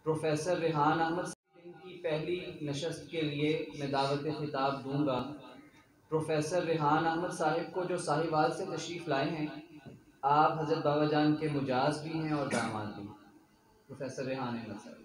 Professor Rehan Ahmad صاحب کی پہلی نشست کے لیے میں دعوت خطاب دوں گا۔ پروفیسر ریحان احمد صاحب کو جو ساہیوال سے تشریف لائے ہیں، آپ حضرت بابا جان کے مجاز بھی ہیں اور داماد بھی۔ پروفیسر ریحان احمد صاحب۔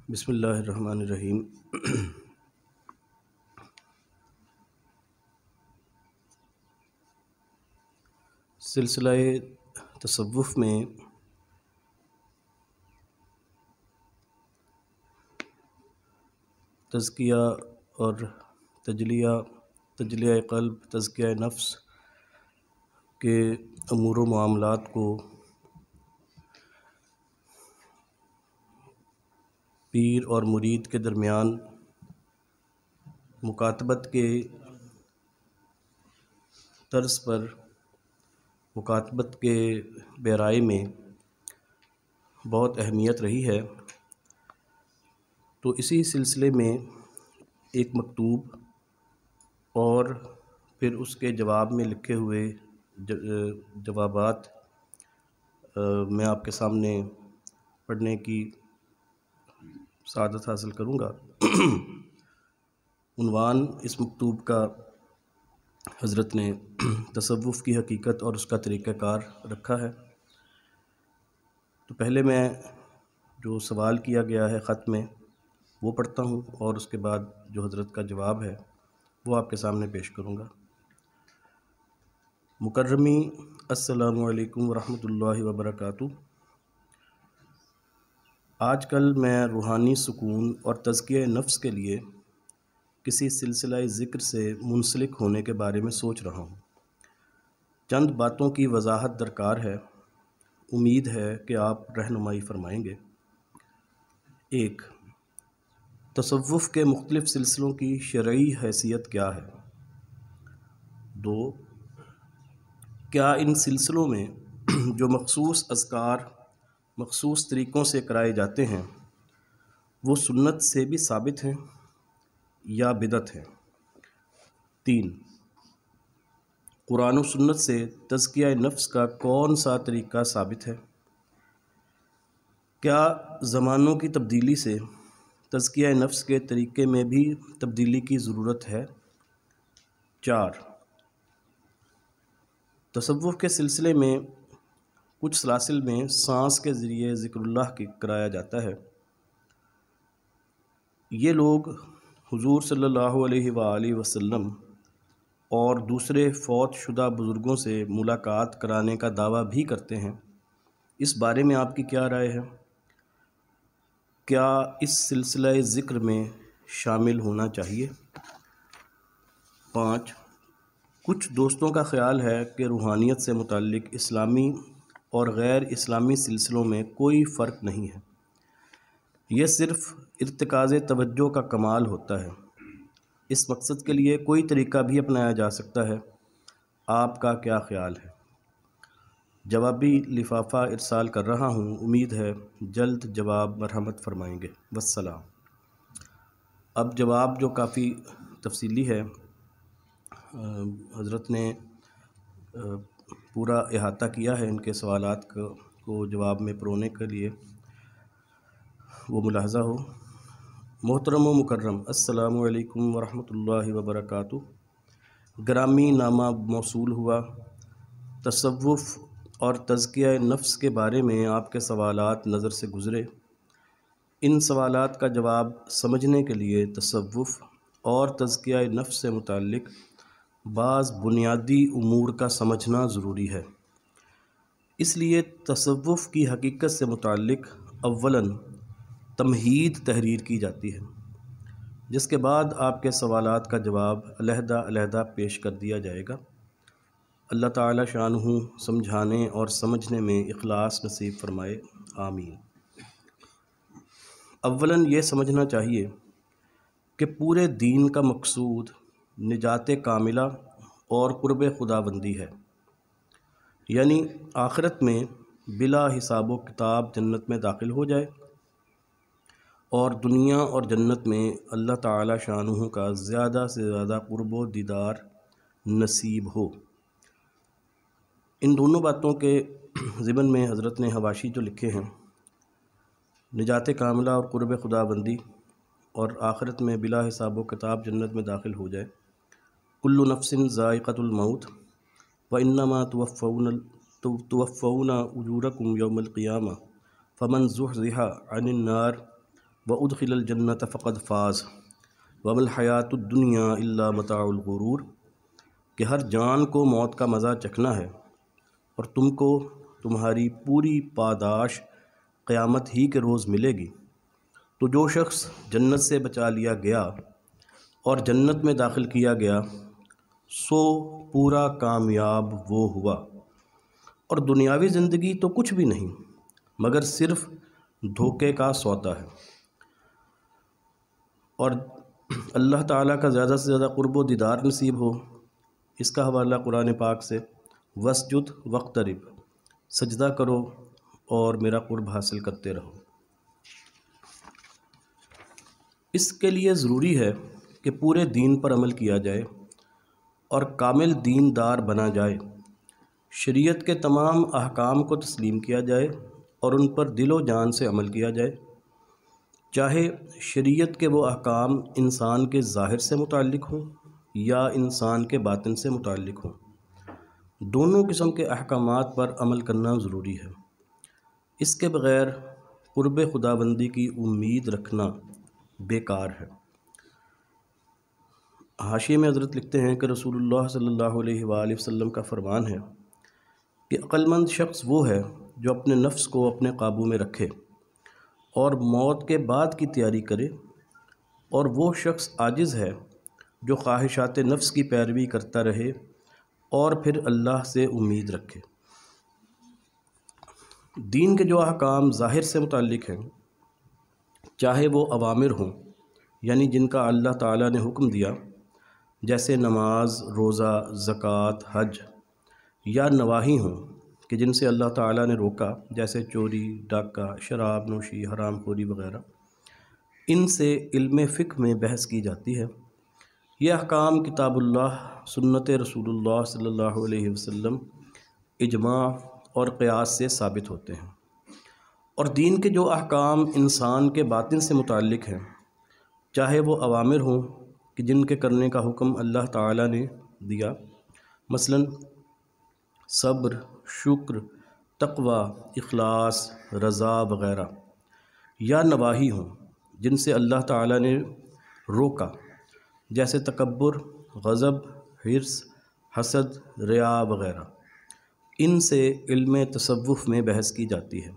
بسم اللہ الرحمن الرحیم۔ سلسلہ تصوف میں تزکیہ اور تجلیہ قلب، تزکیہ نفس کے امور و معاملات کو پیر اور مرید کے درمیان مکاتبت کے طرز پر مکاتبت کے بہرائی میں بہت اہمیت رہی ہے، تو اسی سلسلے میں ایک مکتوب اور پھر اس کے جواب میں لکھے ہوئے جوابات میں آپ کے سامنے پڑھنے کی سعادت حاصل کروں گا۔ عنوان اس مکتوب کا حضرت نے تصوف کی حقیقت اور اس کا طریقہ کار رکھا ہے۔ تو پہلے میں جو سوال کیا گیا ہے خط میں وہ پڑھتا ہوں، اور اس کے بعد جو حضرت کا جواب ہے وہ آپ کے سامنے پیش کروں گا۔ مکرمی، السلام علیکم ورحمۃ اللہ وبرکاتہ۔ آج کل میں روحانی سکون اور تزکیہ نفس کے لیے کسی سلسلہ ذکر سے منسلک ہونے کے بارے میں سوچ رہا ہوں۔ چند باتوں کی وضاحت درکار ہے، امید ہے کہ آپ رہنمائی فرمائیں گے۔ 1. تصوف کے مختلف سلسلوں کی شرعی حیثیت کیا ہے؟ 2. کیا ان سلسلوں میں جو مخصوص اذکار مخصوص طریقوں سے کرائے جاتے ہیں وہ سنت سے بھی ثابت ہیں یا بدعت ہیں؟ 3. قرآن و سنت سے تزکیہ نفس کا کون سا طریقہ ثابت ہے؟ کیا زمانوں کی تبدیلی سے تزکیہ نفس کے طریقے میں بھی تبدیلی کی ضرورت ہے؟ 4. تصوف کے سلسلے میں کچھ سلاسل میں سانس کے ذریعے ذکر اللہ کی کرایا جاتا ہے۔ یہ لوگ حضور صلی اللہ علیہ وآلہ وسلم اور دوسرے فوت شدہ بزرگوں سے ملاقات کرانے کا دعویٰ بھی کرتے ہیں، اس بارے میں آپ کی کیا رائے ہے؟ کیا اس سلسلہ ذکر میں شامل ہونا چاہیے؟ 5. کچھ دوستوں کا خیال ہے کہ روحانیت سے متعلق اسلامی اور غیر اسلامی سلسلوں میں کوئی فرق نہیں ہے، یہ صرف ارتکاز توجہ کا کمال ہوتا ہے، اس مقصد کے لیے کوئی طریقہ بھی اپنایا جا سکتا ہے، آپ کا کیا خیال ہے؟ جوابی لفافہ ارسال کر رہا ہوں، امید ہے جلد جواب مرحمت فرمائیں گے، والسلام۔ اب جواب جو کافی تفصیلی ہے، حضرت نے پورا احاطہ کیا ہے ان کے سوالات کو جواب میں پرونے کے لیے، وہ ملاحظہ ہو۔ محترم و مکرم، السلام علیکم ورحمۃ اللہ وبرکاتہ۔ گرامی نامہ موصول ہوا۔ تصوف اور تزکیہ نفس کے بارے میں آپ کے سوالات نظر سے گزرے۔ ان سوالات کا جواب سمجھنے کے لیے تصوف اور تزکیہ نفس سے متعلق بعض بنیادی امور کا سمجھنا ضروری ہے۔ اس لیے تصوف کی حقیقت سے متعلق اولاً تمہید تحریر کی جاتی ہے، جس کے بعد آپ کے سوالات کا جواب علیحدہ علیحدہ پیش کر دیا جائے گا۔ اللہ تعالی شانہ سمجھانے اور سمجھنے میں اخلاص نصیب فرمائے، آمین۔ اولاً یہ سمجھنا چاہیے کہ پورے دین کا مقصود نجات کاملہ اور قرب خداوندی ہے، یعنی آخرت میں بلا حساب و کتاب جنت میں داخل ہو جائے اور دنیا اور جنت میں اللہ تعالی شانہ کا زیادہ سے زیادہ قرب و دیدار نصیب ہو۔ ان دونوں باتوں کے ضمن میں حضرت نے حواشی جو لکھے ہیں، نجات کاملہ اور قرب خداوندی اور آخرت میں بلا حساب و کتاب جنت میں داخل ہو جائے۔ کل نفس ذائقۃ الموت وانما توفون اجورکم یوم القیامہ فمن زحزح عن النار وادخل الجنۃ فقد فاز وما الحیاۃ الدنیا الا متاع الغرور، کہ ہر جان کو موت کا مزہ چکھنا ہے اور تم کو تمہاری پوری پاداش قیامت ہی کے روز ملے گی، تو جو شخص جنت سے بچا لیا گیا اور جنت میں داخل کیا گیا سو پورا کامیاب وہ ہوا، اور دنیاوی زندگی تو کچھ بھی نہیں مگر صرف دھوکے کا سودا ہے۔ اور اللہ تعالیٰ کا زیادہ سے زیادہ قرب و دیدار نصیب ہو، اس کا حوالہ قرآن پاک سے وسجد واقترب، سجدہ کرو اور میرا قرب حاصل کرتے رہو۔ اس کے لیے ضروری ہے کہ پورے دین پر عمل کیا جائے اور کامل دیندار بنا جائے، شریعت کے تمام احکام کو تسلیم کیا جائے اور ان پر دل و جان سے عمل کیا جائے، چاہے شریعت کے وہ احکام انسان کے ظاہر سے متعلق ہوں یا انسان کے باطن سے متعلق ہوں، دونوں قسم کے احکامات پر عمل کرنا ضروری ہے۔ اس کے بغیر قرب خداوندی کی امید رکھنا بیکار ہے۔ حاشیے میں حضرت لکھتے ہیں کہ رسول اللہ صلی اللہ علیہ وآلہ وسلم کا فرمان ہے کہ عقل مند شخص وہ ہے جو اپنے نفس کو اپنے قابو میں رکھے اور موت کے بعد کی تیاری کرے، اور وہ شخص عاجز ہے جو خواہشات نفس کی پیروی کرتا رہے اور پھر اللہ سے امید رکھے۔ دین کے جو احکام ظاہر سے متعلق ہیں، چاہے وہ اوامر ہوں یعنی جن کا اللہ تعالیٰ نے حکم دیا جیسے نماز، روزہ، زکوٰۃ، حج، یا نواہی ہوں کہ جن سے اللہ تعالیٰ نے روکا جیسے چوری، ڈاکہ، شراب نوشی، حرام خوری وغیرہ، ان سے علم فقہ میں بحث کی جاتی ہے۔ یہ احکام کتاب اللہ، سنت رسول اللہ صلی اللہ علیہ وسلم، اجماع اور قیاس سے ثابت ہوتے ہیں۔ اور دین کے جو احکام انسان کے باطن سے متعلق ہیں، چاہے وہ اوامر ہوں کہ جن کے کرنے کا حکم اللہ تعالیٰ نے دیا، مثلا صبر، شکر، تقوی، اخلاص، رضا وغیرہ، یا نواہی ہوں جن سے اللہ تعالیٰ نے روکا جیسے تکبر، غضب، حرص، حسد، ریا وغیرہ، ان سے علم تصوف میں بحث کی جاتی ہے۔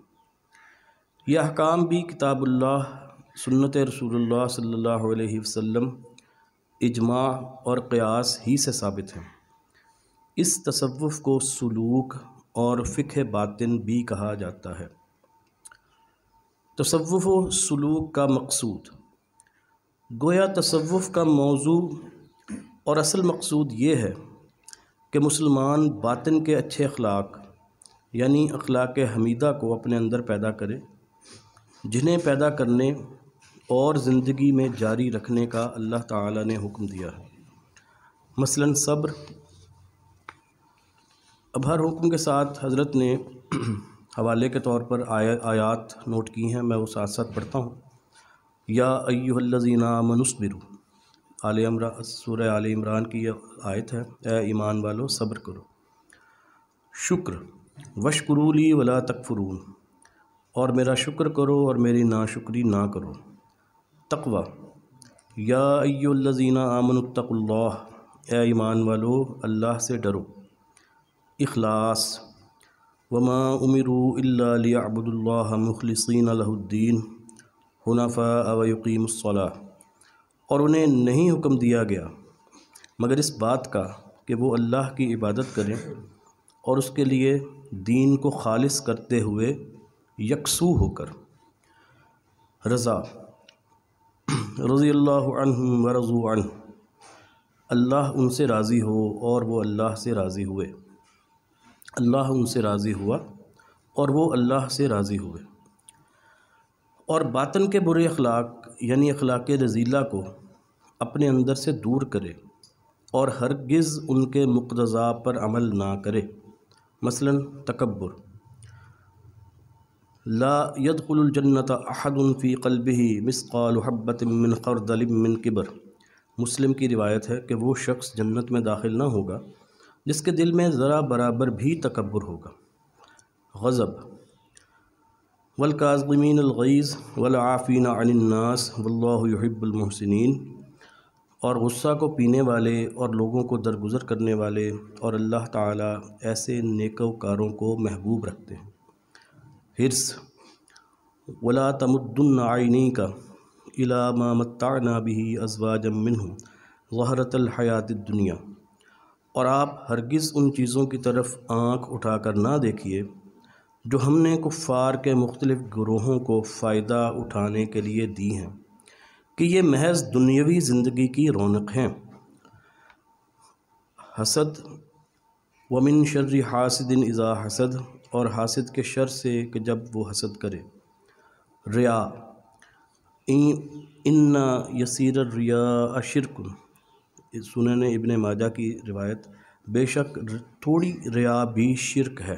یہ احکام بھی کتاب اللہ، سنت رسول اللہ صلی اللہ علیہ وسلم، اجماع اور قیاس ہی سے ثابت ہیں۔ اس تصوف کو سلوک اور فقہ باطن بھی کہا جاتا ہے۔ تصوف و سلوک کا مقصود، گویا تصوف کا موضوع اور اصل مقصود یہ ہے کہ مسلمان باطن کے اچھے اخلاق یعنی اخلاق حمیدہ کو اپنے اندر پیدا کرے، جنہیں پیدا کرنے اور زندگی میں جاری رکھنے کا اللہ تعالیٰ نے حکم دیا ہے۔ مثلا صبر۔ اب ہر حکم کے ساتھ حضرت نے حوالے کے طور پر آیات نوٹ کی ہیں، میں وہ ساتھ ساتھ پڑھتا ہوں۔ یا ایھا الذین آمنوا اصبروا، سورہ آل عمران کی یہ آیت ہے، اے ایمان والو صبر کرو۔ شکر، واشکروا لی ولا تکفرون، اور میرا شکر کرو اور میری ناشکری نہ کرو۔ تقوی، یا ایھا الذین آمنوا اتقوا اللہ، اے ایمان والو اللہ سے ڈرو۔ اخلاص، وما امروا الا لیعبدوا اللہ مخلصین لہ الدین حنفاء ویقیموا الصلاۃ، اور انہیں نہیں حکم دیا گیا مگر اس بات کا کہ وہ اللہ کی عبادت کریں اور اس کے لیے دین کو خالص کرتے ہوئے یکسو ہو کر۔ رضا، رضی اللہ عنہم ورضوا عنہ، اللہ ان سے راضی ہو اور وہ اللہ سے راضی ہوئے، اللہ ان سے راضی ہوا اور وہ اللہ سے راضی ہوئے۔ اور باطن کے برے اخلاق یعنی اخلاق رذیلہ کو اپنے اندر سے دور کرے اور ہرگز ان کے مقتضا پر عمل نہ کرے، مثلا تکبر۔ لا يدخل الجنت احد فی قلبہ مثقال حبۃ من خردل من کبر، مسلم کی روایت ہے کہ وہ شخص جنت میں داخل نہ ہوگا جس کے دل میں ذرا برابر بھی تکبر ہوگا۔ غضب، والکاظمین الغیظ والعافین عن الناس واللہ یحب المحسنین، اور غصہ کو پینے والے اور لوگوں کو درگزر کرنے والے، اور اللہ تعالیٰ ایسے نیکوکاروں کو محبوب رکھتے ہیں۔ حرص، ولا تمدن عینیک الی ما متعنا بہ ازواجا منہم ظہرۃ الحیاۃ الدنیا، اور آپ ہرگز ان چیزوں کی طرف آنکھ اٹھا کر نہ دیکھیے جو ہم نے کفار کے مختلف گروہوں کو فائدہ اٹھانے کے لیے دی ہیں کہ یہ محض دنیاوی زندگی کی رونق ہیں۔ حسد، ومن شر حاسد اذا حسد، اور حاسد کے شر سے کہ جب وہ حسد کرے۔ ریا، ان یسیر الریاء شرک، سنن ابن ماجہ کی روایت، بے شک تھوڑی ریا بھی شرک ہے۔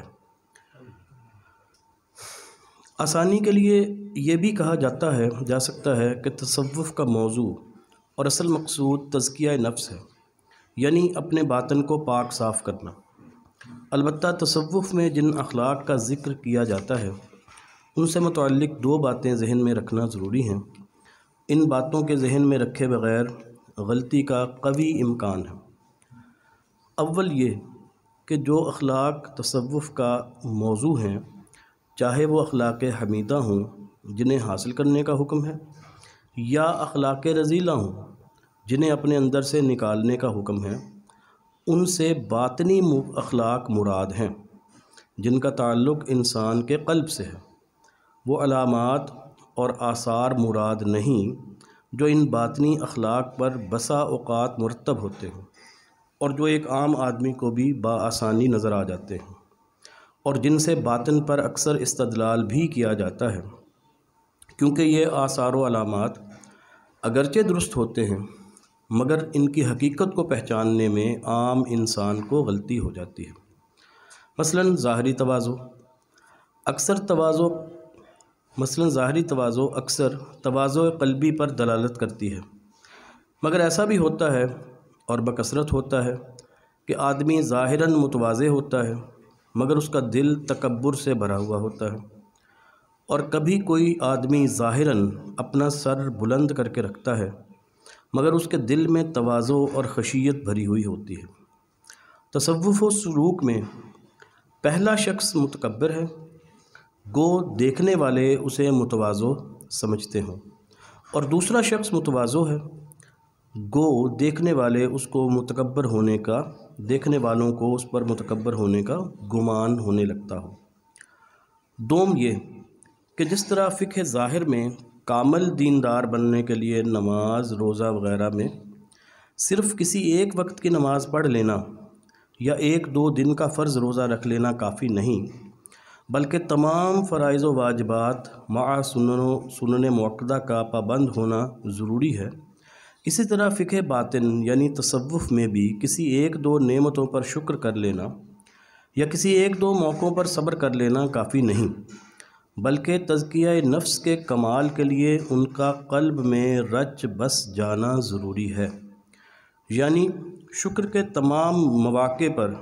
آسانی کے لیے یہ بھی کہا جا سکتا ہے کہ تصوف کا موضوع اور اصل مقصود تزکیہ نفس ہے، یعنی اپنے باطن کو پاک صاف کرنا۔ البتہ تصوف میں جن اخلاق کا ذکر کیا جاتا ہے ان سے متعلق دو باتیں ذہن میں رکھنا ضروری ہیں۔ ان باتوں کے ذہن میں رکھے بغیر غلطی کا قوی امکان ہے۔ اول یہ کہ جو اخلاق تصوف کا موضوع ہیں، چاہے وہ اخلاق حمیدہ ہوں جنہیں حاصل کرنے کا حکم ہے، یا اخلاق رذیلہ ہوں جنہیں اپنے اندر سے نکالنے کا حکم ہے، ان سے باطنی اخلاق مراد ہیں جن کا تعلق انسان کے قلب سے ہے۔ وہ علامات اور آثار مراد نہیں جو ان باطنی اخلاق پر بسا اوقات مرتب ہوتے ہیں اور جو ایک عام آدمی کو بھی بآسانی نظر آ جاتے ہیں، اور جن سے باطن پر اکثر استدلال بھی کیا جاتا ہے، کیونکہ یہ آثار و علامات اگرچہ درست ہوتے ہیں مگر ان کی حقیقت کو پہچاننے میں عام انسان کو غلطی ہو جاتی ہے۔ مثلا ظاہری تواضع اکثر تواضع قلبی پر دلالت کرتی ہے، مگر ایسا بھی ہوتا ہے اور بکثرت ہوتا ہے کہ آدمی ظاہراً متواضع ہوتا ہے مگر اس کا دل تکبر سے بھرا ہوا ہوتا ہے، اور کبھی کوئی آدمی ظاہراً اپنا سر بلند کر کے رکھتا ہے مگر اس کے دل میں تواضع اور خشیت بھری ہوئی ہوتی ہے۔ تصوف و سلوک میں پہلا شخص متکبر ہے، گو دیکھنے والے اسے متواضع سمجھتے ہوں، اور دوسرا شخص متواضع ہے، گو دیکھنے والوں کو اس پر متکبر ہونے کا گمان ہونے لگتا ہو۔ دوم یہ کہ جس طرح فقہ ظاہر میں کامل دیندار بننے کے لیے نماز، روزہ وغیرہ میں صرف کسی ایک وقت کی نماز پڑھ لینا یا 1-2 دن کا فرض روزہ رکھ لینا کافی نہیں، بلکہ تمام فرائض و واجبات مع سنن مؤکدہ کا پابند ہونا ضروری ہے، اسی طرح فقہ باطن یعنی تصوف میں بھی کسی 1-2 نعمتوں پر شکر کر لینا یا کسی 1-2 موقعوں پر صبر کر لینا کافی نہیں، بلکہ تزکیہ نفس کے کمال کے لیے ان کا قلب میں رچ بس جانا ضروری ہے، یعنی شکر کے تمام مواقع پر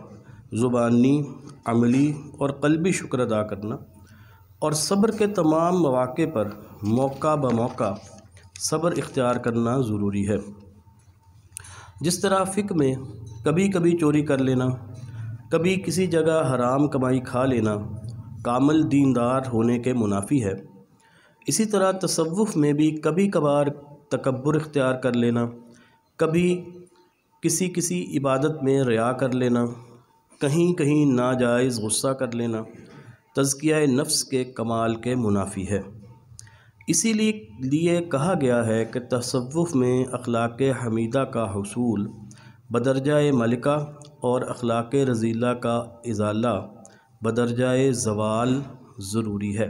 زبانی، عملی اور قلبی شکر ادا کرنا، اور صبر کے تمام مواقع پر موقع بموقع صبر اختیار کرنا ضروری ہے۔ جس طرح فقہ میں کبھی کبھی چوری کر لینا، کبھی کسی جگہ حرام کمائی کھا لینا کامل دیندار ہونے کے منافی ہے، اسی طرح تصوف میں بھی کبھی کبھار تکبر اختیار کر لینا، کبھی کسی عبادت میں ریا کر لینا، کہیں کہیں ناجائز غصہ کر لینا تزکیہ نفس کے کمال کے منافی ہے۔ اسی لیے کہا گیا ہے کہ تصوف میں اخلاق حمیدہ کا حصول بدرجۂ ملکہ اور اخلاق رذیلہ کا ازالہ بدرجۂ زوال ضروری ہے۔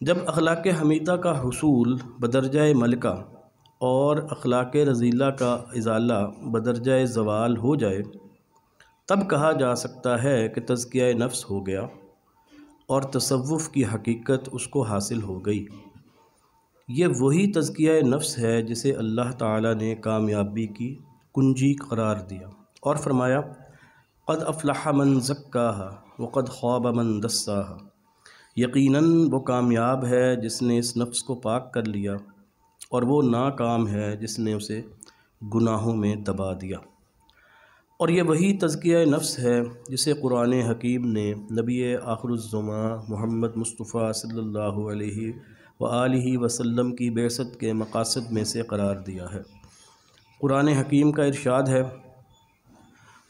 جب اخلاق حمیدہ کا حصول بدرجۂ ملکہ اور اخلاق رذیلہ کا ازالہ بدرجۂ زوال ہو جائے تب کہا جا سکتا ہے کہ تزکیہ نفس ہو گیا اور تصوف کی حقیقت اس کو حاصل ہو گئی۔ یہ وہی تزکیہ نفس ہے جسے اللہ تعالیٰ نے کامیابی کی کنجی قرار دیا اور فرمایا قد افلح من زکاہا وقد خاب من دساہا، یقیناً وہ کامیاب ہے جس نے اس نفس کو پاک کر لیا اور وہ ناکام ہے جس نے اسے گناہوں میں دبا دیا۔ اور یہ وہی تزکیہ نفس ہے جسے قرآن حکیم نے نبی آخر الزماں محمد مصطفیٰ صلی اللہ علیہ وآلہ وسلم کی بعثت کے مقاصد میں سے قرار دیا ہے۔ قرآن حکیم کا ارشاد ہے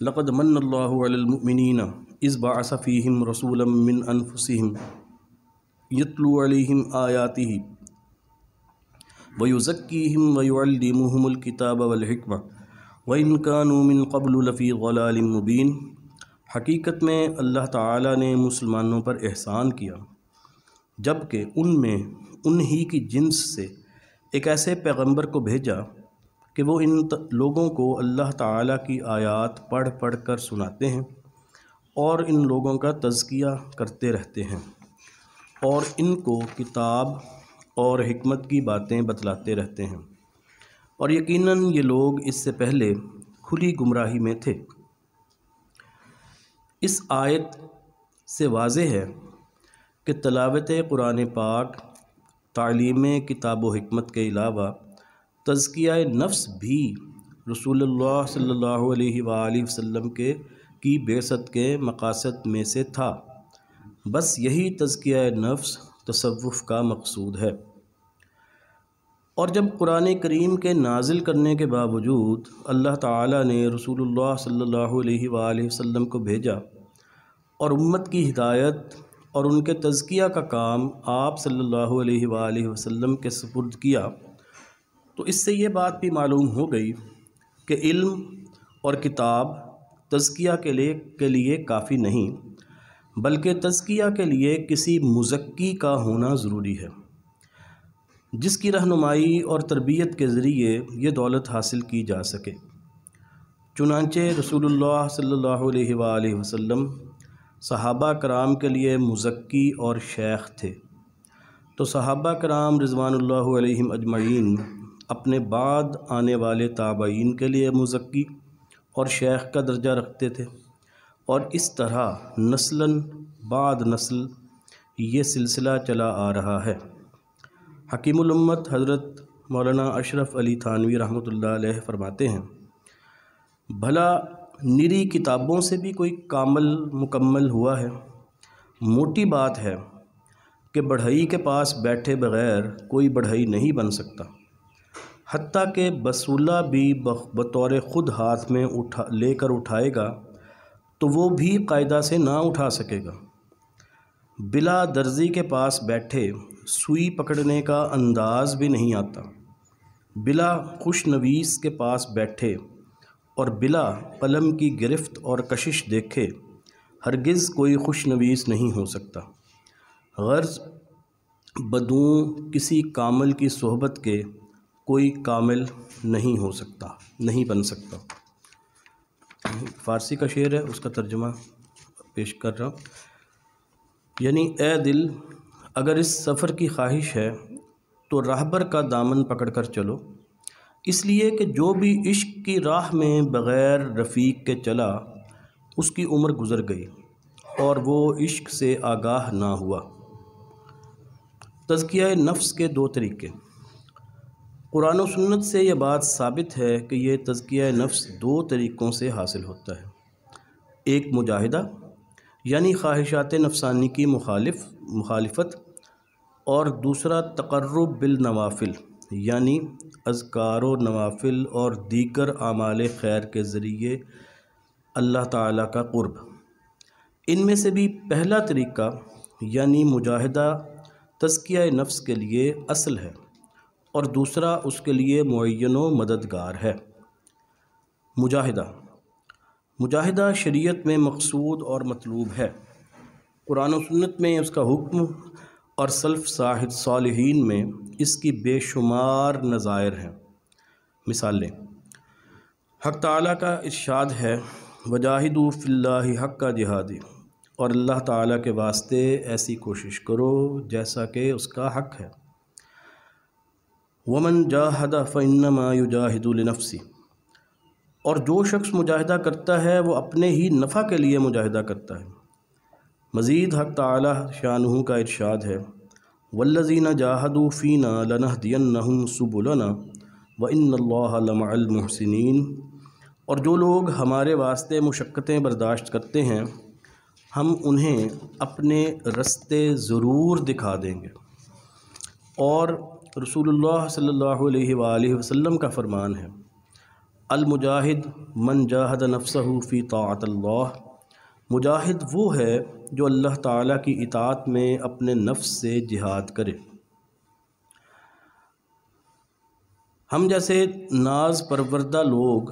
لقد من اللہ علی المؤمنین اذ بعث فیہم رسولا من انفسہم یتلو علیہم آیاتہ ویزکیہم ویعلمہم الکتاب والحکمہ وَإِن كَانُوا مِن قَبْلُ لَفِي ضَلَالٍ مُبِينٍ، حقیقت میں اللہ تعالیٰ نے مسلمانوں پر احسان کیا جب کہ ان میں انہی کی جنس سے ایک ایسے پیغمبر کو بھیجا کہ وہ ان لوگوں کو اللہ تعالیٰ کی آیات پڑھ پڑھ کر سناتے ہیں اور ان لوگوں کا تزکیہ کرتے رہتے ہیں اور ان کو کتاب اور حکمت کی باتیں بتلاتے رہتے ہیں، اور یقیناً یہ لوگ اس سے پہلے کھلی گمراہی میں تھے۔ اس آیت سے واضح ہے کہ تلاوت قرآن پاک، تعلیم کتاب و حکمت کے علاوہ تزکیہ نفس بھی رسول اللہ صلی اللہ علیہ وآلہ وسلم کی بعثت کے مقاصد میں سے تھا۔ بس یہی تزکیہ نفس تصوف کا مقصود ہے۔ اور جب قرآن کریم کے نازل کرنے کے باوجود اللہ تعالیٰ نے رسول اللہ صلی اللہ علیہ وآلہ وسلم کو بھیجا اور امت کی ہدایت اور ان کے تزکیہ کا کام آپ صلی اللہ علیہ وآلہ وسلم کے سپرد کیا، تو اس سے یہ بات بھی معلوم ہو گئی کہ علم اور کتاب تزکیہ کے لیے کافی نہیں، بلکہ تزکیہ کے لیے کسی مزکی کا ہونا ضروری ہے جس کی رہنمائی اور تربیت کے ذریعے یہ دولت حاصل کی جا سکے۔ چنانچہ رسول اللہ صلی اللہ علیہ وآلہ وسلم صحابہ کرام کے لیے مزکی اور شیخ تھے، تو صحابہ کرام رضوان اللہ علیہم اجمعین اپنے بعد آنے والے تابعین کے لیے مزکی اور شیخ کا درجہ رکھتے تھے، اور اس طرح نسلاً بعد نسل یہ سلسلہ چلا آ رہا ہے۔ حکیم الامت حضرت مولانا اشرف علی تھانوی رحمۃ اللہ علیہ فرماتے ہیں بھلا نری کتابوں سے بھی کوئی کامل مکمل ہوا ہے؟ موٹی بات ہے کہ بڑھئی کے پاس بیٹھے بغیر کوئی بڑھئی نہیں بن سکتا، حتیٰ کہ بسولہ بھی بطور خود ہاتھ میں لے کر اٹھائے گا تو وہ بھی قاعدہ سے نہ اٹھا سکے گا۔ بلا درزی کے پاس بیٹھے سوئی پکڑنے کا انداز بھی نہیں آتا، بلا خوش نویس کے پاس بیٹھے اور بلا قلم کی گرفت اور کشش دیکھے ہرگز کوئی خوش نویس نہیں ہو سکتا۔ غرض بدون کسی کامل کی صحبت کے کوئی کامل نہیں ہو سکتا، نہیں بن سکتا۔ فارسی کا شعر ہے، اس کا ترجمہ پیش کر رہا ہوں۔ یعنی اے دل، اگر اس سفر کی خواہش ہے تو راہبر کا دامن پکڑ کر چلو، اس لیے کہ جو بھی عشق کی راہ میں بغیر رفیق کے چلا اس کی عمر گزر گئی اور وہ عشق سے آگاہ نہ ہوا۔ تزکیہ نفس کے دو طریقے۔ قرآن و سنت سے یہ بات ثابت ہے کہ یہ تزکیہ نفس دو طریقوں سے حاصل ہوتا ہے، ایک مجاہدہ یعنی خواہشات نفسانی کی مخالفت، اور دوسرا تقرب بالنوافل یعنی اذکار و نوافل اور دیگر اعمال خیر کے ذریعے اللہ تعالیٰ کا قرب۔ ان میں سے بھی پہلا طریقہ یعنی مجاہدہ تزکیہ نفس کے لیے اصل ہے، اور دوسرا اس کے لیے معین و مددگار ہے۔ مجاہدہ شریعت میں مقصود اور مطلوب ہے، قرآن و سنت میں اس کا حکم اور سلف صالحین میں اس کی بے شمار نظائر ہیں۔ مثالیں: حق تعالیٰ کا ارشاد ہے وجاہدوا فی اللہ حق جہادی، اور اللہ تعالیٰ کے واسطے ایسی کوشش کرو جیسا کہ اس کا حق ہے۔ ومن جاہد فانما یجاہد لنفسہ، اور جو شخص مجاہدہ کرتا ہے وہ اپنے ہی نفع کے لیے مجاہدہ کرتا ہے۔ مزید حق تعالیٰ شانہ کا ارشاد ہے والذین جاہدوا فینا لنہدینہم سبلنا وان اللہ لمع المحسنین، اور جو لوگ ہمارے واسطے مشقتیں برداشت کرتے ہیں ہم انہیں اپنے رستے ضرور دکھا دیں گے۔ اور رسول اللہ صلی اللہ علیہ وآلہ وسلم کا فرمان ہے المجاہد من جاہد نفسہ فی طاعت اللہ، مجاہد وہ ہے جو اللہ تعالیٰ کی اطاعت میں اپنے نفس سے جہاد کرے۔ ہم جیسے ناز پروردہ لوگ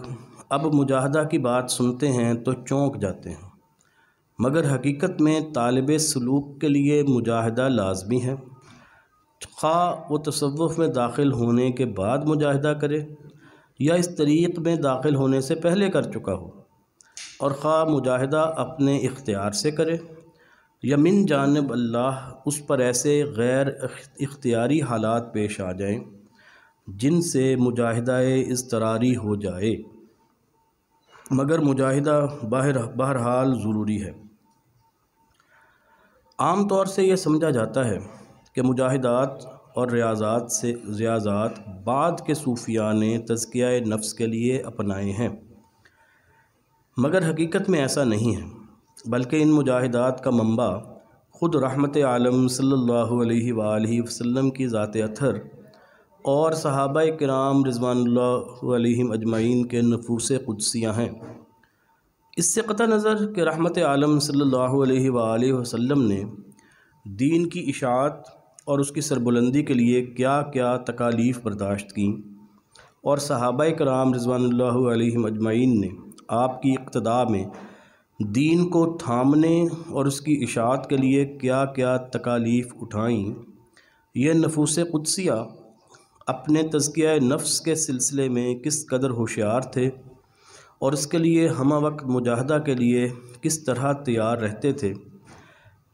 اب مجاہدہ کی بات سنتے ہیں تو چونک جاتے ہیں، مگر حقیقت میں طالب سلوک کے لیے مجاہدہ لازمی ہے، خواہ وہ تصوف میں داخل ہونے کے بعد مجاہدہ کرے یا اس طریق میں داخل ہونے سے پہلے کر چکا ہو، اور خواہ مجاہدہ اپنے اختیار سے کرے یا من جانب اللہ اس پر ایسے غیر اختیاری حالات پیش آ جائیں جن سے مجاہدہ اضطراری ہو جائے، مگر مجاہدہ بہرحال ضروری ہے۔ عام طور سے یہ سمجھا جاتا ہے کہ مجاہدات اور ریاضات بعد کے صوفیاء نے تزکیہ نفس کے لیے اپنائے ہیں، مگر حقیقت میں ایسا نہیں ہے، بلکہ ان مجاہدات کا منبع خود رحمت عالم صلی اللہ علیہ وآلہ وسلم کی ذات اطہر اور صحابہ کرام رضوان اللہ علیہم اجمعین کے نفوس قدسیہ ہیں۔ اس سے قطع نظر کہ رحمت عالم صلی اللہ علیہ وآلہ وسلم نے دین کی اشاعت اور اس کی سربلندی کے لیے کیا کیا تکالیف برداشت کیں، اور صحابہ کرام رضوان اللہ علیہم اجمعین نے آپ کی اقتداء میں دین کو تھامنے اور اس کی اشاعت کے لیے کیا کیا تکالیف اٹھائیں، یہ نفوس قدسیہ اپنے تزکیہ نفس کے سلسلے میں کس قدر ہوشیار تھے اور اس کے لیے ہمہ وقت مجاہدہ کے لیے کس طرح تیار رہتے تھے،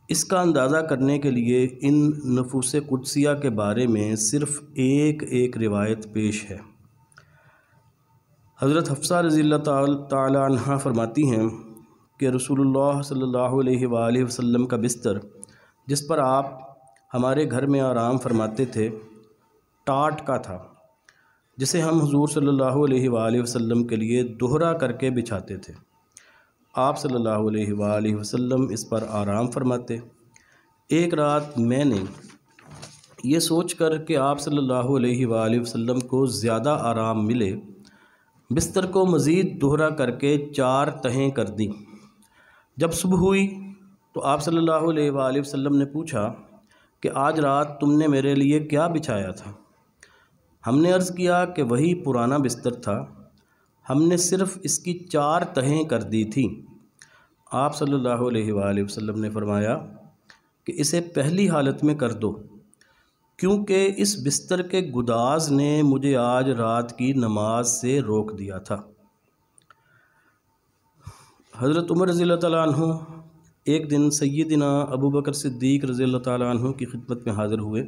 اس کا اندازہ کرنے کے لیے ان نفوس قدسیہ کے بارے میں صرف ایک روایت پیش ہے۔ حضرت حفصہ رضی اللہ تعالی عنہ فرماتی ہیں کہ رسول اللہ صلی اللہ علیہ وآلہ وسلم کا بستر جس پر آپ ہمارے گھر میں آرام فرماتے تھے ٹاٹ کا تھا، جسے ہم حضور صلی اللہ علیہ وآلہ وسلم کے لیے دوہرا کر کے بچھاتے تھے۔ آپ صلی اللہ علیہ وآلہ وسلم اس پر آرام فرماتے۔ ایک رات میں نے یہ سوچ کر کہ آپ صلی اللہ علیہ وآلہ وسلم کو زیادہ آرام ملے، بستر کو مزید دوہرا کر کے 4 تہیں کر دیں۔ جب صبح ہوئی تو آپ صلی اللہ علیہ وآلہ وسلم نے پوچھا کہ آج رات تم نے میرے لیے کیا بچھایا تھا؟ ہم نے عرض کیا کہ وہی پرانا بستر تھا، ہم نے صرف اس کی 4 تہیں کر دی تھیں۔ آپ صلی اللہ علیہ وآلہ وسلم نے فرمایا کہ اسے پہلی حالت میں کر دو، کیونکہ اس بستر کے گداز نے مجھے آج رات کی نماز سے روک دیا تھا۔ حضرت عمر رضی اللہ تعالیٰ عنہ ایک دن سیدنا ابو بکر صدیق رضی اللہ تعالیٰ عنہ کی خدمت میں حاضر ہوئے،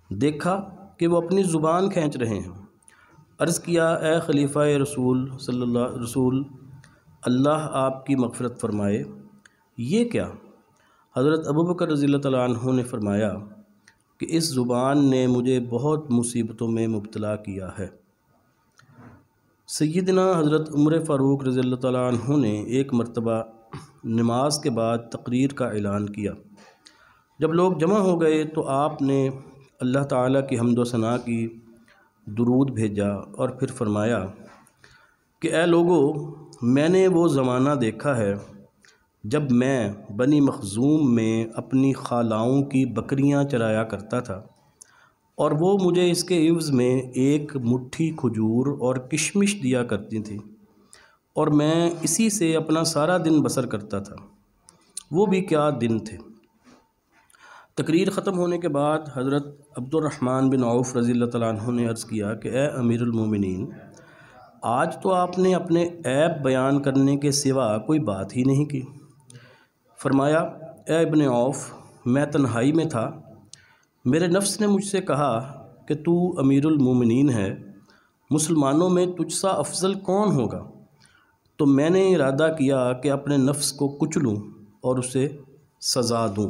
دیکھا کہ وہ اپنی زبان کھینچ رہے ہیں۔ عرض کیا اے خلیفہ رسول اللہ آپ کی مغفرت فرمائے، یہ کیا؟ حضرت ابو بکر رضی اللہ تعالیٰ عنہ نے فرمایا کہ اس زبان نے مجھے بہت مصیبتوں میں مبتلا کیا ہے۔ سیدنا حضرت عمر فاروق رضی اللہ تعالیٰ عنہ نے ایک مرتبہ نماز کے بعد تقریر کا اعلان کیا۔ جب لوگ جمع ہو گئے تو آپ نے اللہ تعالیٰ کی حمد و ثنا کی، درود بھیجا اور پھر فرمایا کہ اے لوگو، میں نے وہ زمانہ دیکھا ہے جب میں بنی مخزوم میں اپنی خالاؤں کی بکریاں چرایا کرتا تھا، اور وہ مجھے اس کے عوض میں ایک مٹھی کھجور اور کشمش دیا کرتی تھیں، اور میں اسی سے اپنا سارا دن بسر کرتا تھا۔ وہ بھی کیا دن تھے۔ تقریر ختم ہونے کے بعد حضرت عبد الرحمن بن عوف رضی اللہ تعالیٰ عنہ نے عرض کیا کہ اے امیر المومنین، آج تو آپ نے اپنے عیب بیان کرنے کے سوا کوئی بات ہی نہیں کی۔ فرمایا، اے ابن عوف، میں تنہائی میں تھا، میرے نفس نے مجھ سے کہا کہ تو امیر المومنین ہے، مسلمانوں میں تجھ سا افضل کون ہوگا؟ تو میں نے ارادہ کیا کہ اپنے نفس کو کچلوں اور اسے سزا دوں۔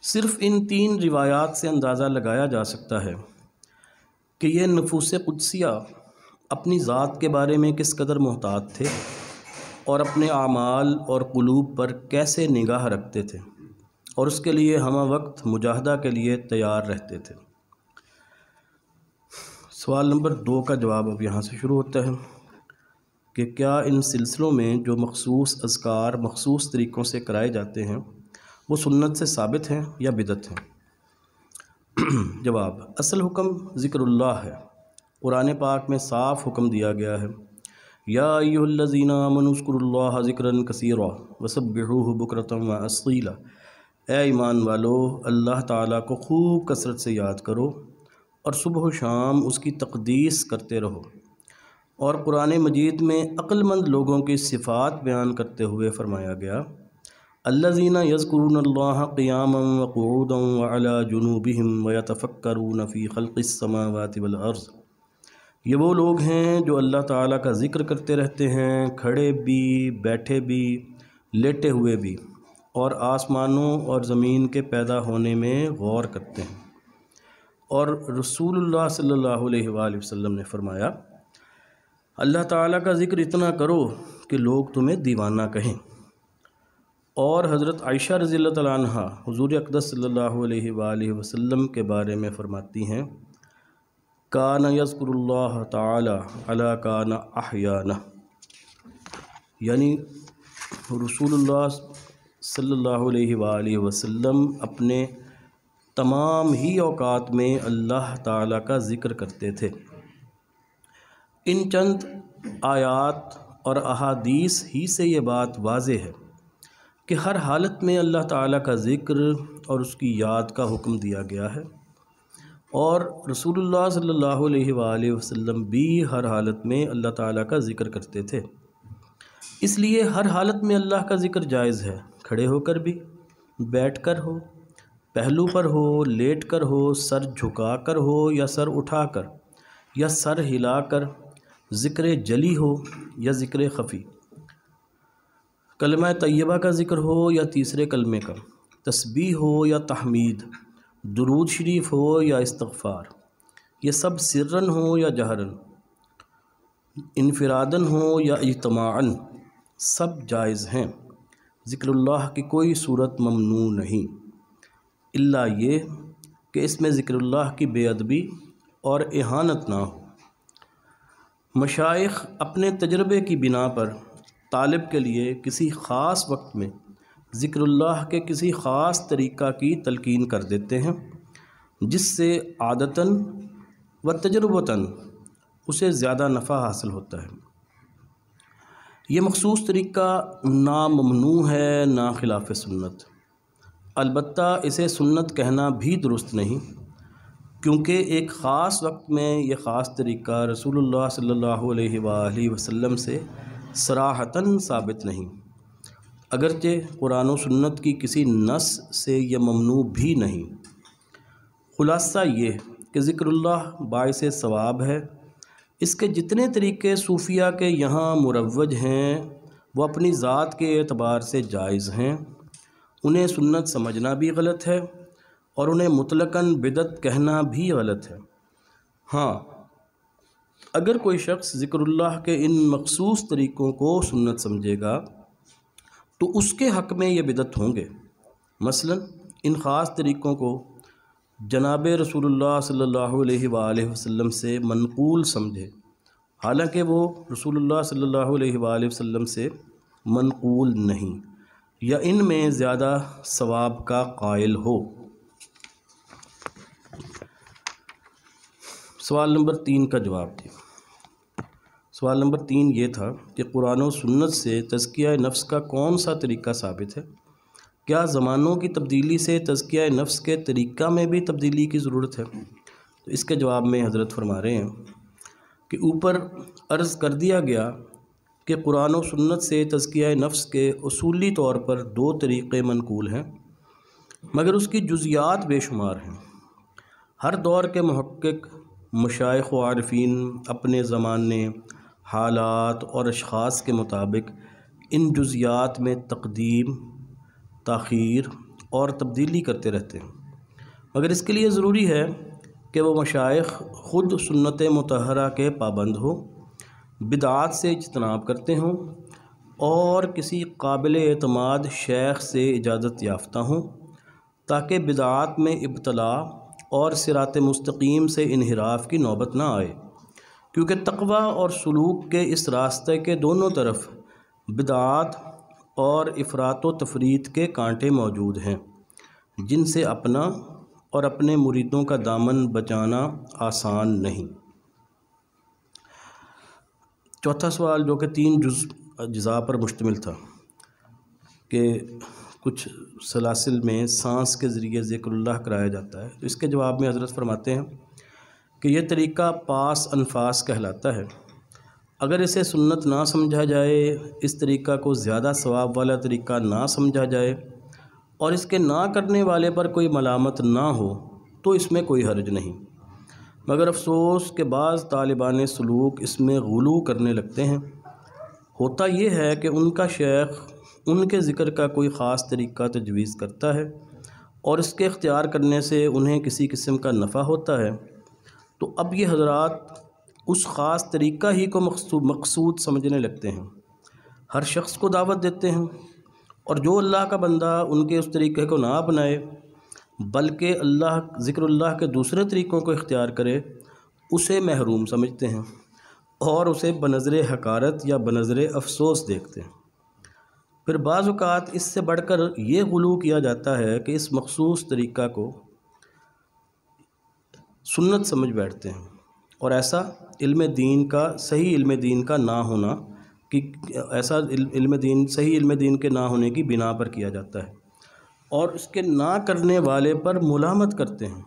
صرف ان 3 روایات سے اندازہ لگایا جا سکتا ہے کہ یہ نفوس قدسیہ اپنی ذات کے بارے میں کس قدر محتاط تھے اور اپنے اعمال اور قلوب پر کیسے نگاہ رکھتے تھے، اور اس کے لیے ہمہ وقت مجاہدہ کے لیے تیار رہتے تھے۔ سوال نمبر 2 کا جواب اب یہاں سے شروع ہوتا ہے کہ کیا ان سلسلوں میں جو مخصوص اذکار مخصوص طریقوں سے کرائے جاتے ہیں وہ سنت سے ثابت ہیں یا بدعت ہیں؟ جواب، اصل حکم ذکر اللہ ہے۔ قرآن پاک میں صاف حکم دیا گیا ہے، یا ایھا الذین آمنوا اذکروا اللہ ذکرا کثیرا وسبحوہ بکرۃ واصیلا، اے ایمان والو، اللہ تعالیٰ کو خوب کثرت سے یاد کرو اور صبح و شام اس کی تقدیس کرتے رہو۔ اور قرآن مجید میں عقل مند لوگوں کی صفات بیان کرتے ہوئے فرمایا گیا، الذین یذکرون اللہ قیاما وقعودا وعلی جنوبہم ویتفکرون فی خلق السماوات والارض، یہ وہ لوگ ہیں جو اللہ تعالیٰ کا ذکر کرتے رہتے ہیں، کھڑے بھی، بیٹھے بھی، لیٹے ہوئے بھی، اور آسمانوں اور زمین کے پیدا ہونے میں غور کرتے ہیں۔ اور رسول اللہ صلی اللہ علیہ وآلہ وسلم نے فرمایا، اللہ تعالیٰ کا ذکر اتنا کرو کہ لوگ تمہیں دیوانہ کہیں۔ اور حضرت عائشہ رضی اللہ تعالیٰ عنہ حضور اقدس صلی اللہ علیہ وآلہ وسلم کے بارے میں فرماتی ہیں، کان یذکر اللہ تعالی علی کان احیانہ، یعنی رسول اللہ صلی اللہ علیہ وآلہ وسلم اپنے تمام ہی اوقات میں اللہ تعالیٰ کا ذکر کرتے تھے۔ ان چند آیات اور احادیث ہی سے یہ بات واضح ہے کہ ہر حالت میں اللہ تعالیٰ کا ذکر اور اس کی یاد کا حکم دیا گیا ہے، اور رسول اللہ صلی اللہ علیہ وآلہ وسلم بھی ہر حالت میں اللہ تعالیٰ کا ذکر کرتے تھے۔ اس لیے ہر حالت میں اللہ کا ذکر جائز ہے، کھڑے ہو کر بھی، بیٹھ کر ہو، پہلو پر ہو، لیٹ کر ہو، سر جھکا کر ہو یا سر اٹھا کر، یا سر ہلا کر، ذکر جلی ہو یا ذکر خفی، کلمہ طیبہ کا ذکر ہو یا تیسرے کلمے کا، تسبیح ہو یا تحمید، درود شریف ہو یا استغفار، یہ سب سرن ہو یا جہرن، انفرادن ہو یا اجتماعن، سب جائز ہیں۔ ذکر اللہ کی کوئی صورت ممنوع نہیں، الا یہ کہ اس میں ذکر اللہ کی بے ادبی اور اہانت نہ ہو۔ مشائخ اپنے تجربے کی بنا پر طالب کے لیے کسی خاص وقت میں ذکر اللہ کے کسی خاص طریقہ کی تلقین کر دیتے ہیں، جس سے عادتاً و تجربتاً اسے زیادہ نفع حاصل ہوتا ہے۔ یہ مخصوص طریقہ نہ ممنوع ہے نہ خلاف سنت، البتہ اسے سنت کہنا بھی درست نہیں، کیونکہ ایک خاص وقت میں یہ خاص طریقہ رسول اللہ صلی اللہ علیہ وآلہ وسلم سے صراحتاً ثابت نہیں، اگرچہ قرآن و سنت کی کسی نص سے یہ ممنوع بھی نہیں۔ خلاصہ یہ کہ ذکر اللہ باعث ثواب ہے۔ اس کے جتنے طریقے صوفیہ کے یہاں مروج ہیں وہ اپنی ذات کے اعتبار سے جائز ہیں، انہیں سنت سمجھنا بھی غلط ہے اور انہیں مطلقاً بدعت کہنا بھی غلط ہے۔ ہاں، اگر کوئی شخص ذکر اللہ کے ان مخصوص طریقوں کو سنت سمجھے گا تو اس کے حق میں یہ بدعت ہوں گے۔ مثلا ان خاص طریقوں کو جناب رسول اللہ صلی اللہ علیہ وآلہ وسلم سے منقول سمجھے، حالانکہ وہ رسول اللہ صلی اللہ علیہ وآلہ وسلم سے منقول نہیں، یا ان میں زیادہ ثواب کا قائل ہو۔ سوال نمبر 3 کا جواب دیں۔ سوال نمبر 3 یہ تھا کہ قرآن و سنت سے تزکیہ نفس کا کون سا طریقہ ثابت ہے؟ کیا زمانوں کی تبدیلی سے تزکیہ نفس کے طریقہ میں بھی تبدیلی کی ضرورت ہے؟ تو اس کے جواب میں حضرت فرما رہے ہیں کہ اوپر عرض کر دیا گیا کہ قرآن و سنت سے تزکیہ نفس کے اصولی طور پر 2 طریقے منقول ہیں، مگر اس کی جزیات بے شمار ہیں۔ ہر دور کے محقق، مشائخ و عارفین اپنے زمانے، حالات اور اشخاص کے مطابق ان جزیات میں تقدیم، تاخیر اور تبدیلی کرتے رہتے ہیں، مگر اس کے لیے ضروری ہے کہ وہ مشائخ خود سنت مطہرہ کے پابند ہوں، بدعات سے اجتناب کرتے ہوں اور کسی قابل اعتماد شیخ سے اجازت یافتہ ہوں، تاکہ بدعات میں ابتلا اور صراط مستقیم سے انحراف کی نوبت نہ آئے، کیونکہ تقوی اور سلوک کے اس راستے کے دونوں طرف بدعات اور افراط و تفریط کے کانٹے موجود ہیں، جن سے اپنا اور اپنے مریدوں کا دامن بچانا آسان نہیں۔ چوتھا سوال جو کہ 3 اجزاء پر مشتمل تھا کہ کچھ سلاسل میں سانس کے ذریعے ذکر اللہ کرایا جاتا ہے، تو اس کے جواب میں حضرت فرماتے ہیں کہ یہ طریقہ پاس انفاس کہلاتا ہے۔ اگر اسے سنت نہ سمجھا جائے، اس طریقہ کو زیادہ ثواب والا طریقہ نہ سمجھا جائے اور اس کے نہ کرنے والے پر کوئی ملامت نہ ہو تو اس میں کوئی حرج نہیں، مگر افسوس کہ بعض طالبان سلوک اس میں غلو کرنے لگتے ہیں۔ ہوتا یہ ہے کہ ان کا شیخ ان کے ذکر کا کوئی خاص طریقہ تجویز کرتا ہے اور اس کے اختیار کرنے سے انہیں کسی قسم کا نفع ہوتا ہے، تو اب یہ حضرات اس خاص طریقہ ہی کو مقصود سمجھنے لگتے ہیں، ہر شخص کو دعوت دیتے ہیں، اور جو اللہ کا بندہ ان کے اس طریقے کو نہ اپنائے بلکہ ذکر اللہ کے دوسرے طریقوں کو اختیار کرے، اسے محروم سمجھتے ہیں اور اسے بنظر حقارت یا بنظر افسوس دیکھتے ہیں۔ پھر بعض اوقات اس سے بڑھ کر یہ غلو کیا جاتا ہے کہ اس مخصوص طریقہ کو سنت سمجھ بیٹھتے ہیں، اور ایسا صحیح علم دین کا نہ ہونا کہ صحیح علم دین کے نہ ہونے کی بنا پر کیا جاتا ہے، اور اس کے نہ کرنے والے پر ملامت کرتے ہیں،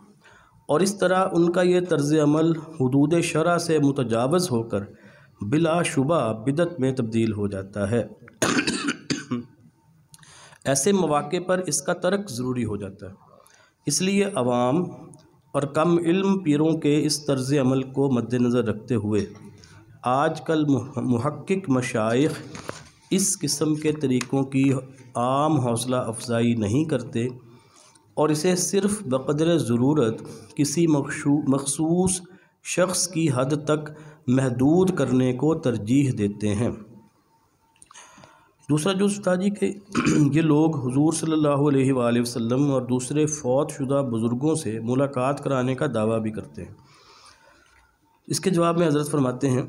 اور اس طرح ان کا یہ طرز عمل حدود شرع سے متجاوز ہو کر بلا شبہ بدعت میں تبدیل ہو جاتا ہے۔ ایسے مواقع پر اس کا ترک ضروری ہو جاتا ہے۔ اس لیے عوام اور کم علم پیروں کے اس طرز عمل کو مد نظر رکھتے ہوئے آج کل محقق مشائخ اس قسم کے طریقوں کی عام حوصلہ افزائی نہیں کرتے اور اسے صرف بقدر ضرورت کسی مخصوص شخص کی حد تک محدود کرنے کو ترجیح دیتے ہیں۔ دوسرا جز تھا جی کہ یہ لوگ حضور صلی اللہ علیہ وآلہ وسلم اور دوسرے فوت شدہ بزرگوں سے ملاقات کرانے کا دعویٰ بھی کرتے ہیں۔ اس کے جواب میں حضرت فرماتے ہیں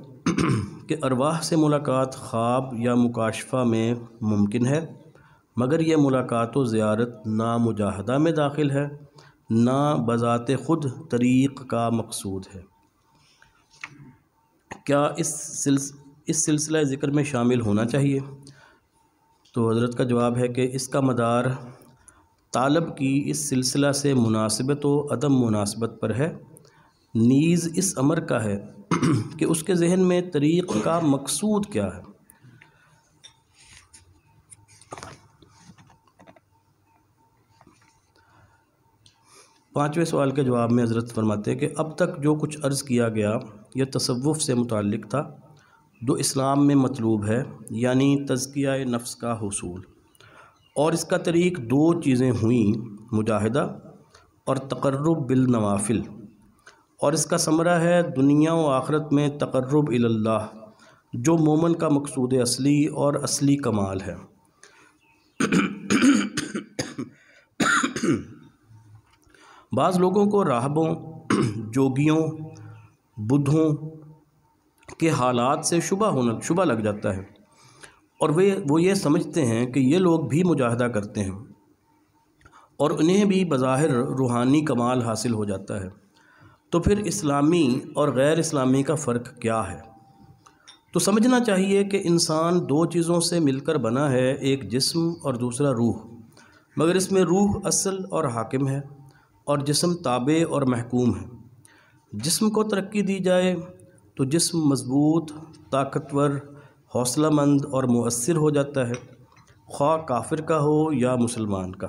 کہ ارواح سے ملاقات خواب یا مکاشفہ میں ممکن ہے، مگر یہ ملاقات و زیارت نہ مجاہدہ میں داخل ہے، نہ بذات خود طریق کا مقصود ہے۔ کیا اس سلسلہ ذکر میں شامل ہونا چاہیے؟ تو حضرت کا جواب ہے کہ اس کا مدار طالب کی اس سلسلہ سے مناسبت و عدم مناسبت پر ہے، نیز اس امر کا ہے کہ اس کے ذہن میں طریق کا مقصود کیا ہے۔ پانچویں سوال کے جواب میں حضرت فرماتے ہیں کہ اب تک جو کچھ عرض کیا گیا یہ تصوف سے متعلق تھا جو اسلام میں مطلوب ہے، یعنی تزکیہ نفس کا حصول، اور اس کا طریق 2 چیزیں ہوئیں، مجاہدہ اور تقرب بالنوافل، اور اس کا ثمرہ ہے دنیا و آخرت میں تقرب الی اللہ، جو مومن کا مقصود اصلی اور اصلی کمال ہے۔ بعض لوگوں کو راہبوں، جوگیوں، بدھوں کے حالات سے شبہ لگ جاتا ہے، اور وہ یہ سمجھتے ہیں کہ یہ لوگ بھی مجاہدہ کرتے ہیں اور انہیں بھی بظاہر روحانی کمال حاصل ہو جاتا ہے، تو پھر اسلامی اور غیر اسلامی کا فرق کیا ہے؟ تو سمجھنا چاہیے کہ انسان دو چیزوں سے مل کر بنا ہے، ایک جسم اور دوسرا روح، مگر اس میں روح اصل اور حاکم ہے اور جسم تابع اور محکوم ہے۔ جسم کو ترقی دی جائے تو جسم مضبوط، طاقتور، حوصلہ مند اور مؤثر ہو جاتا ہے، خواہ کافر کا ہو یا مسلمان کا۔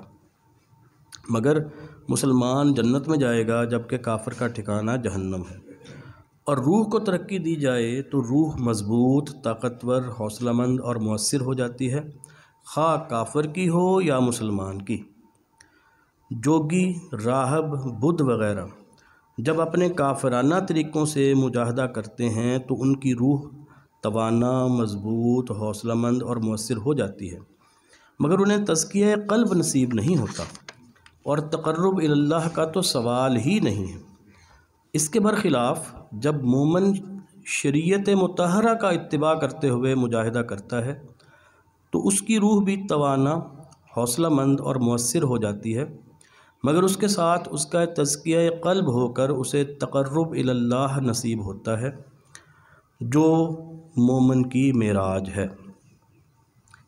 مگر مسلمان جنت میں جائے گا جبکہ کافر کا ٹھکانہ جہنم ہے۔ اور روح کو ترقی دی جائے تو روح مضبوط، طاقتور، حوصلہ مند اور مؤثر ہو جاتی ہے، خواہ کافر کی ہو یا مسلمان کی۔ جوگی، راہب، بدھ وغیرہ جب اپنے کافرانہ طریقوں سے مجاہدہ کرتے ہیں تو ان کی روح توانا، مضبوط، حوصلہ مند اور مؤثر ہو جاتی ہے، مگر انہیں تزکیہ قلب نصیب نہیں ہوتا، اور تقرب الی اللہ کا تو سوال ہی نہیں ہے۔ اس کے برخلاف جب مومن شریعت مطہرہ کا اتباع کرتے ہوئے مجاہدہ کرتا ہے تو اس کی روح بھی توانا، حوصلہ مند اور مؤثر ہو جاتی ہے، مگر اس کے ساتھ اس کا تزکیہ قلب ہو کر اسے تقرب الی اللہ نصیب ہوتا ہے، جو مومن کی معراج ہے۔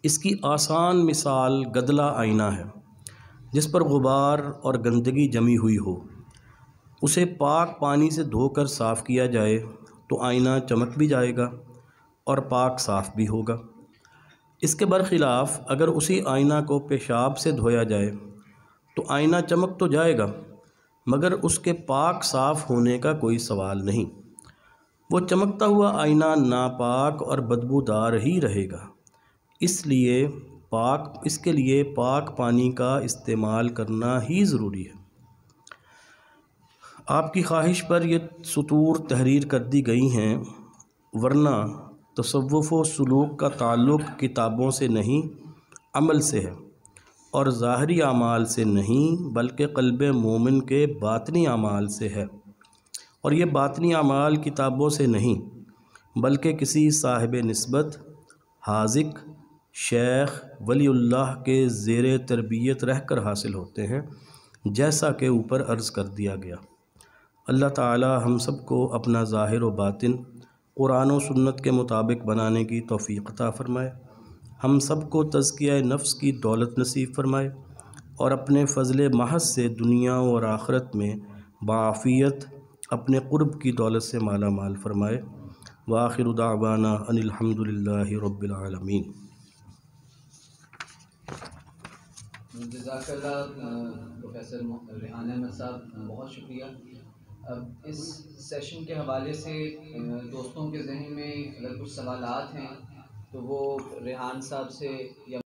اس کی آسان مثال گدلا آئینہ ہے، جس پر غبار اور گندگی جمی ہوئی ہو۔ اسے پاک پانی سے دھو کر صاف کیا جائے تو آئینہ چمک بھی جائے گا اور پاک صاف بھی ہوگا۔ اس کے برخلاف اگر اسی آئینہ کو پیشاب سے دھویا جائے تو آئینہ چمک تو جائے گا، مگر اس کے پاک صاف ہونے کا کوئی سوال نہیں۔ وہ چمکتا ہوا آئینہ ناپاک اور بدبودار ہی رہے گا۔ اس کے لیے پاک پانی کا استعمال کرنا ہی ضروری ہے۔ آپ کی خواہش پر یہ سطور تحریر کر دی گئی ہیں، ورنہ تصوف و سلوک کا تعلق کتابوں سے نہیں، عمل سے ہے، اور ظاہری اعمال سے نہیں بلکہ قلب مومن کے باطنی اعمال سے ہے، اور یہ باطنی اعمال کتابوں سے نہیں بلکہ کسی صاحب نسبت، حاذق، شیخ، ولی اللہ کے زیر تربیت رہ کر حاصل ہوتے ہیں، جیسا کہ اوپر عرض کر دیا گیا۔ اللہ تعالی ہم سب کو اپنا ظاہر و باطن قرآن و سنت کے مطابق بنانے کی توفیق عطا فرمائے، ہم سب کو تزکیہ نفس کی دولت نصیب فرمائے، اور اپنے فضل محض سے دنیا اور آخرت میں بعافیت اپنے قرب کی دولت سے مالا مال فرمائے۔ وآخر دعوانا ان الحمد للہ رب العالمین۔ جزاک اللہ پروفیسر ریحان احمد صاحب، بہت شکریہ۔ اب اس سیشن کے حوالے سے دوستوں کے ذہن میں اگر کچھ سوالات ہیں تو وہ ریحان صاحب سے یا